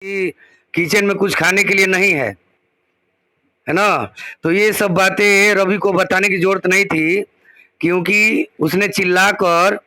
कि किचन में कुछ खाने के लिए नहीं है ना। तो ये सब बातें रवि को बताने की जरूरत नहीं थी, क्योंकि उसने चिल्लाकर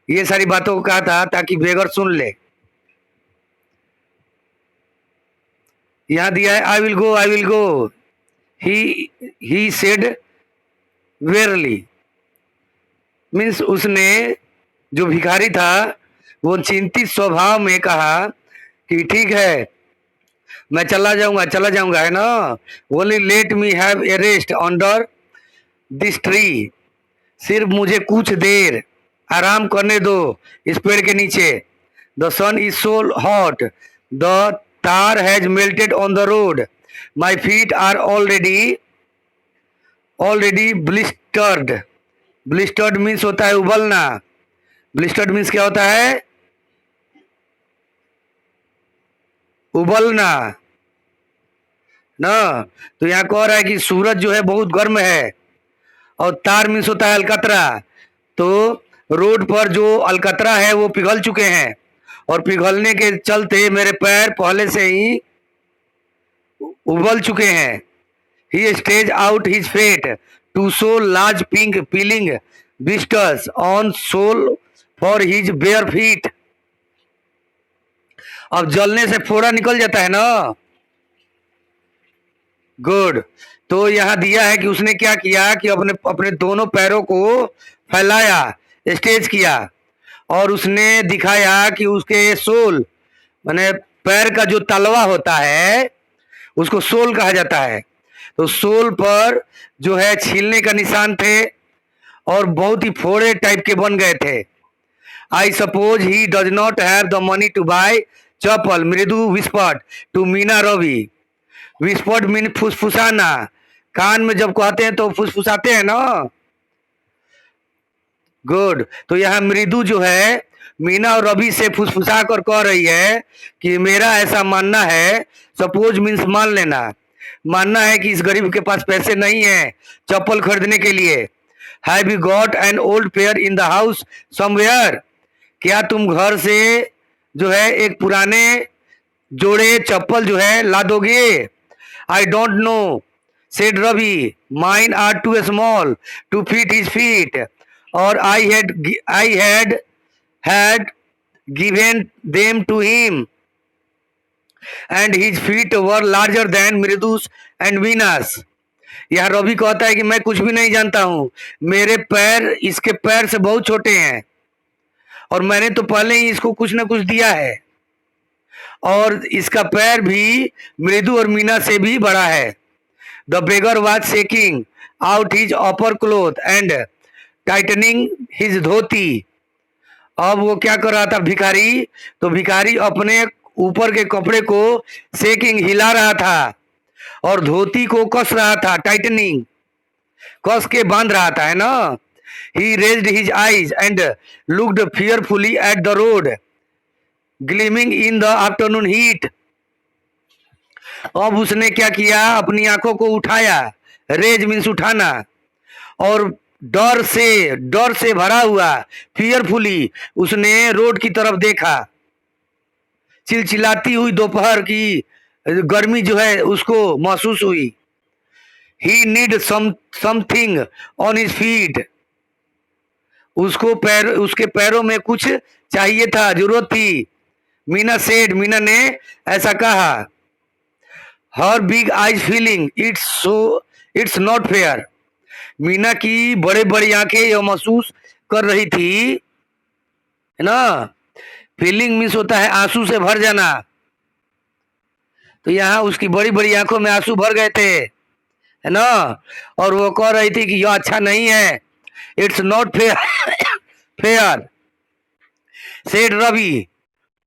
ये सारी बातों को कहा था ताकि बेगर सुन ले। यहाँ दिया है I will go he said wearily. Means उसने, जो भिखारी था, वो चिंतित स्वभाव में कहा कि ठीक है, मैं चला जाऊंगा, है ना। Only let me have a rest under this tree. सिर्फ मुझे कुछ देर आराम करने दो इस पेड़ के नीचे। The sun is so hot, the tar has melted on the road, my feet are already blistered। Blistered means होता है उबलना। ब्लिस्टर्ड मीन्स क्या होता है? उबलना ना। तो यहाँ कह रहा है कि सूरज जो है बहुत गर्म है, और तार मीन्स होता है अलकतरा। तो रोड पर जो अलकतरा है वो पिघल चुके हैं, और पिघलने के चलते मेरे पैर पहले से ही उबल चुके हैं। He stage out his feet two so large pink peeling blisters on sole for his bare feet. अब जलने से फोड़ा निकल जाता है ना। गुड। तो यहाँ दिया है कि उसने क्या किया कि अपने अपने दोनों पैरों को फैलाया, स्टेज किया, और उसने दिखाया कि उसके सोल माने पैर का जो तलवा होता है उसको सोल कहा जाता है। तो सोल पर जो है छीलने का निशान थे, और बहुत ही फोड़े टाइप के बन गए थे। I suppose he does not have the money to buy chappal, Mridu whispered to Meena Ravi. Whispered mean फुसफुसाना। कान में जब कहते हैं तो फुसफुसाते हैं ना। गुड। तो यहाँ मृदु जो है मीना और रवि से फुसफुसा कर कह रही है कि मेरा ऐसा मानना है, सपोज मीन्स मान लेना, मानना है कि इस गरीब के पास पैसे नहीं है चप्पल खरीदने के लिए। Have you got an old pair in the house somewhere? क्या तुम घर से जो है एक पुराने जोड़े चप्पल जो है ला दोगे? I don't know said Ravi, mine are too small to fit his feet, और I had given them to him, and his feet were larger than मृदुस and Venus. यह रवि कहता है कि मैं कुछ भी नहीं जानता हूं, मेरे पैर इसके पैर से बहुत छोटे हैं, और मैंने तो पहले ही इसको कुछ ना कुछ दिया है, और इसका पैर भी मृदु और मीना से भी बड़ा है। The beggar was shaking out his upper cloth and tightening his dhoti. अब वो क्या कर रहा था भिखारी? तो भिखारी अपने ऊपर के कपड़े को शेकिंग हिला रहा था, और धोती को कस रहा था, टाइटनिंग कस के बांध रहा था, है ना। He raised his eyes and looked fearfully at the road gleaming in the afternoon heat. अब उसने क्या किया? अपनी आंखों को उठाया, रेज मीन्स उठाना, और डर से भरा हुआ फियरफुली उसने रोड की तरफ देखा। चिलचिलाती हुई दोपहर की गर्मी जो है उसको महसूस हुई। He need something on his feet. उसके पैरों में कुछ चाहिए था, जरूरत थी। मीना ने ऐसा कहा। Her big eyes feeling it's not fair. Meena की बड़े बड़ी आंखें यह महसूस कर रही थी, है ना। फीलिंग मीन्स होता है आंसू से भर जाना। तो यहाँ उसकी बड़ी बड़ी आंखों में आंसू भर गए थे, है ना, और वो कह रही थी कि यह अच्छा नहीं है, it's not fair said Ravi.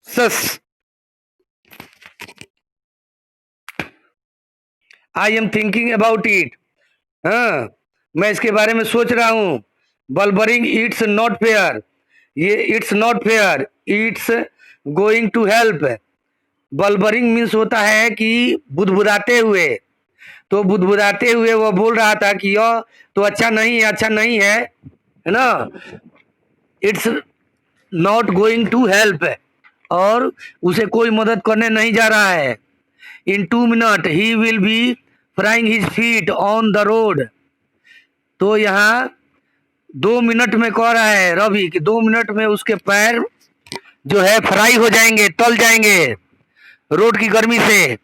सस I am thinking about it. हाँ, मैं इसके बारे में सोच रहा हूं। बल्बरिंग इट्स नॉट फेयर, ये it's not fair, it's going to help. Blubbering means होता है कि बुदबुदाते हुए। तो बुदबुदाते हुए वो बोल रहा था कि यह तो अच्छा नहीं है ना। It's not going to help और उसे कोई मदद करने नहीं जा रहा है। In 2 minute he will be frying his feet on the road. तो यहाँ 2 मिनट में कह रहा है रवि कि 2 मिनट में उसके पैर जो है फ्राई हो जाएंगे, तल जाएंगे रोड की गर्मी से।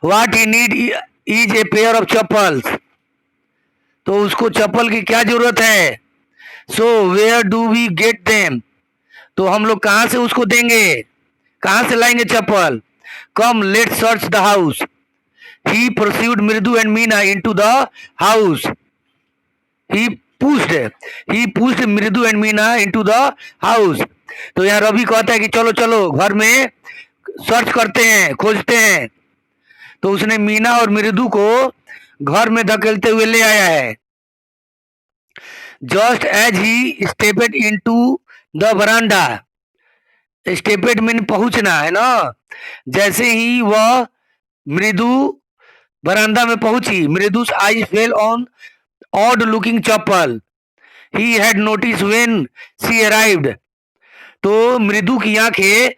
What he need is a pair of chappals. तो उसको चप्पल की क्या जरूरत है। So where do we get them. तो हम लोग कहां से उसको देंगे, कहां से लाएंगे चप्पल। Come let search the house. He pursued Mridu and Meena into the house. He pushed Mridu and Meena into the house. तो यहाँ रवि कहता है कि चलो चलो घर में सर्च करते हैं, खोजते हैं। तो उसने मीना और मृदु को घर में धकेलते हुए ले आया है। Just as he stepped into the veranda. Stepped mean पहुंचना है ना। जैसे ही वह मृदु बरामदा में पहुंची, मृदु's eyes fell on odd looking chappal he had noticed when she arrived। तो मृदु की आंखें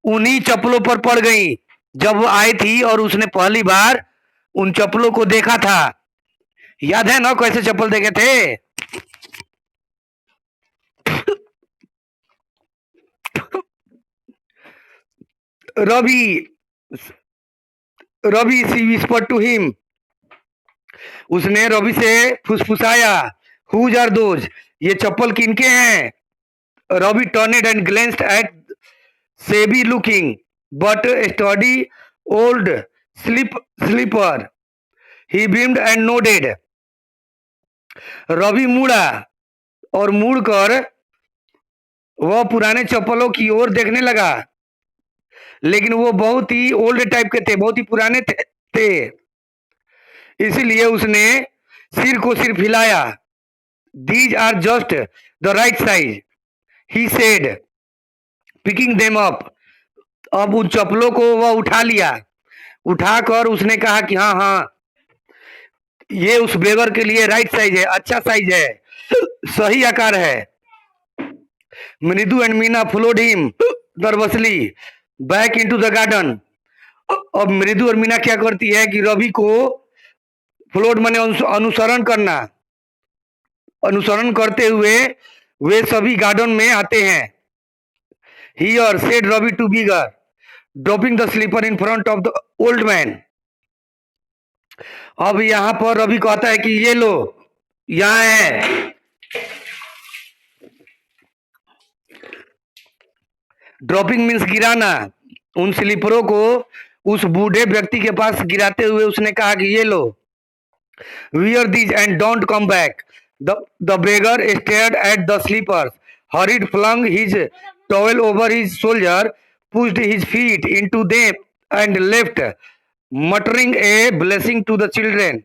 उन्हीं चप्पलों पर पड़ गई जब वो आई थी और उसने पहली बार उन चप्पलों को देखा था। याद है ना कैसे चप्पल देखे थे। रवि सी विस्पर टू हिम। उसने रवि से फुसफुसाया, हुज आर दोज। ये चप्पल किनके हैं। Ravi turned and glanced at shabby looking but sturdy old slipper. He beamed and nodded. Ravi मुड़ा और मुड़कर वह पुराने चप्पलों की ओर देखने लगा, लेकिन वो बहुत ही ओल्ड टाइप के थे, बहुत ही पुराने थे। इसीलिए उसने सिर को सिर्फ हिलाया। These are just the right size he said picking them up. अब उन चप्पलों को वह उठा लिया। उठाकर उसने कहा कि हाँ हाँ ये उस बेगर के लिए राइट साइज है, अच्छा साइज है, सही आकार है। मृदु and Meena followed him nervously back into the garden. अब मृदु और मीना क्या करती है कि रवि को फ्लोट माने अनुसरण करना, अनुसरण करते हुए वे सभी गार्डन में आते हैं। Here said Ravi to beggar dropping the slipper in front of the old man. अब यहां पर रवि कहता है कि ये लो, यहां है। ड्रॉपिंग मीन्स गिराना। उन स्लीपरों को उस बूढ़े व्यक्ति के पास गिराते हुए उसने कहा कि ये लो, wear these and don't come back। The beggar stared at the slippers, hurried, flung his towel over his shoulder, pushed his feet into them and left, muttering a blessing to the children।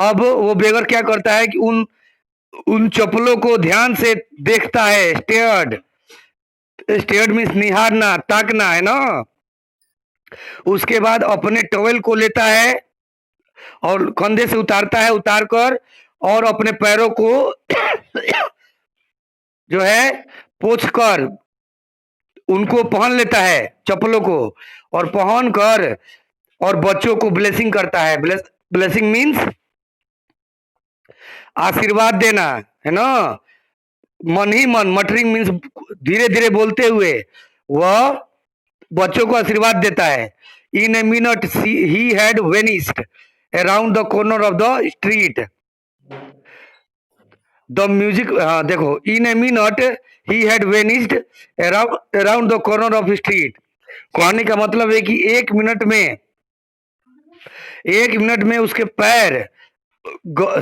अब वो बेगर क्या करता है कि उन चप्पलों को ध्यान से देखता है। स्टेयर्ड मीन्स निहारना, ताकना है ना। उसके बाद अपने टॉवेल को लेता है और कंधे से उतारता है, उतारकर और अपने पैरों को जो है पोंछकर उनको पहन लेता है, चप्पलों को, और पहन कर और बच्चों को ब्लेसिंग करता है। ब्लेसिंग मीन्स आशीर्वाद देना है ना। मन ही मन, मटरिंग मीन्स धीरे धीरे बोलते हुए वह बच्चों को आशीर्वाद देता है। In a minute he had vanished around the corner of the street. The music, देखो, in a minute he had vanished around the corner of street. कहने का मतलब है कि 1 मिनट में उसके पैर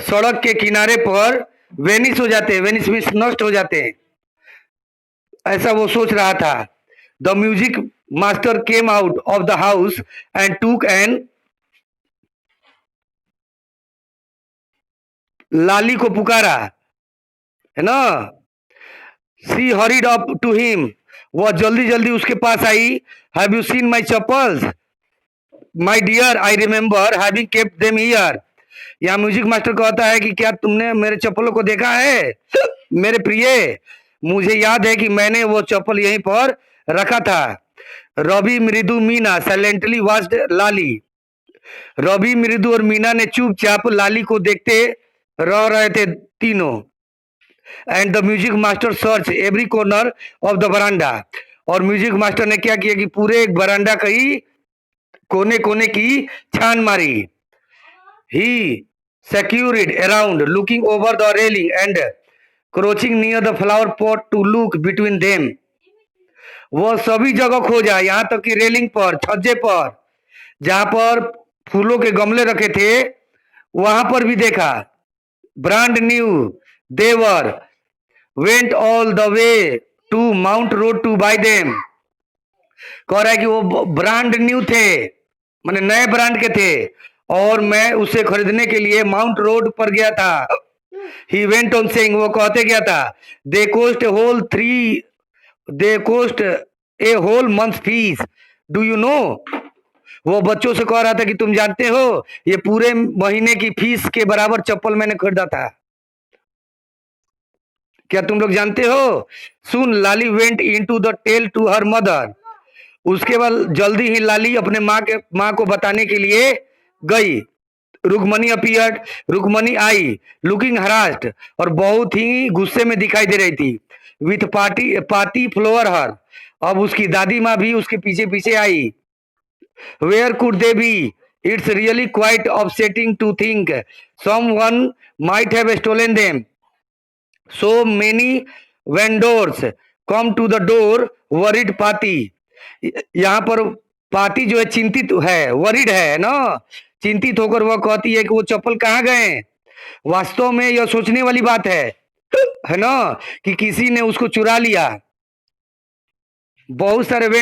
सड़क के किनारे पर वेनिस हो जाते हैं। वेनिस मीन्स नष्ट हो जाते हैं, ऐसा वो सोच रहा था। The music master came out of the house and took an Lali को पुकारा, है ना। She hurried up to him. वह जल्दी जल्दी उसके पास आई। Have you seen my chappals my dear, I remember having kept them here. यहाँ म्यूजिक मास्टर कहता है कि क्या तुमने मेरे चप्पलों को देखा है मेरे प्रिय। मुझे याद है कि मैंने वो चप्पल यहीं पर रखा था। रवि, मृदु, मीना साइलेंटली वॉच्ड लाली। रवि, मृदु और मीना ने चुपचाप लाली को देखते रह रहे थे तीनों। And the music master search every corner of the veranda. और म्यूजिक मास्टर ने क्या किया कि पूरे बरांडा का ही कोने कोने की छान मारी। ही secured around, looking over the railing and crouching near the flower pot to look between them. वह सभी जगह खोजा, यहाँ तक कि रेलिंग पर, छज्जे पर, जहां पर फूलों के गमले रखे थे वहां पर भी देखा। ब्रांड न्यू देवर went all the way to Mount Road to buy them. कह रहा है कि वो ब्रांड न्यू थे, माने नए ब्रांड के थे, और मैं उसे खरीदने के लिए माउंट रोड पर गया था। ही वेंट ऑन सेइंग, वो कहते गया था, they cost a whole month fees, do you know. वो बच्चों से कह रहा था कि तुम जानते हो ये पूरे महीने की फीस के बराबर चप्पल मैंने खरीदा था, क्या तुम लोग जानते हो। Soon Lali went into the tell to her mother. उसके बाद जल्दी ही लाली अपने माँ को बताने के लिए गई। रुक्मणी अपीयर्ड, रुक्मणी आई, लुकिंग हरास्ड, और बहुत ही गुस्से में दिखाई दे रही थी। विथ पाती फ्लोअर हर, अब उसकी दादी माँ भी उसके पीछे पीछे आई। Where could they be, it's really quite upsetting to think someone might have stolen them. So many vendors come to the door worried Paati. यहाँ पर पाती जो है चिंतित है, वरिड है ना, चिंतित होकर वह कहती है कि वो चप्पल कहाँ गए। वास्तव में यह सोचने वाली बात है ना, कि किसी ने उसको चुरा लिया। बहुत सारे वेंडर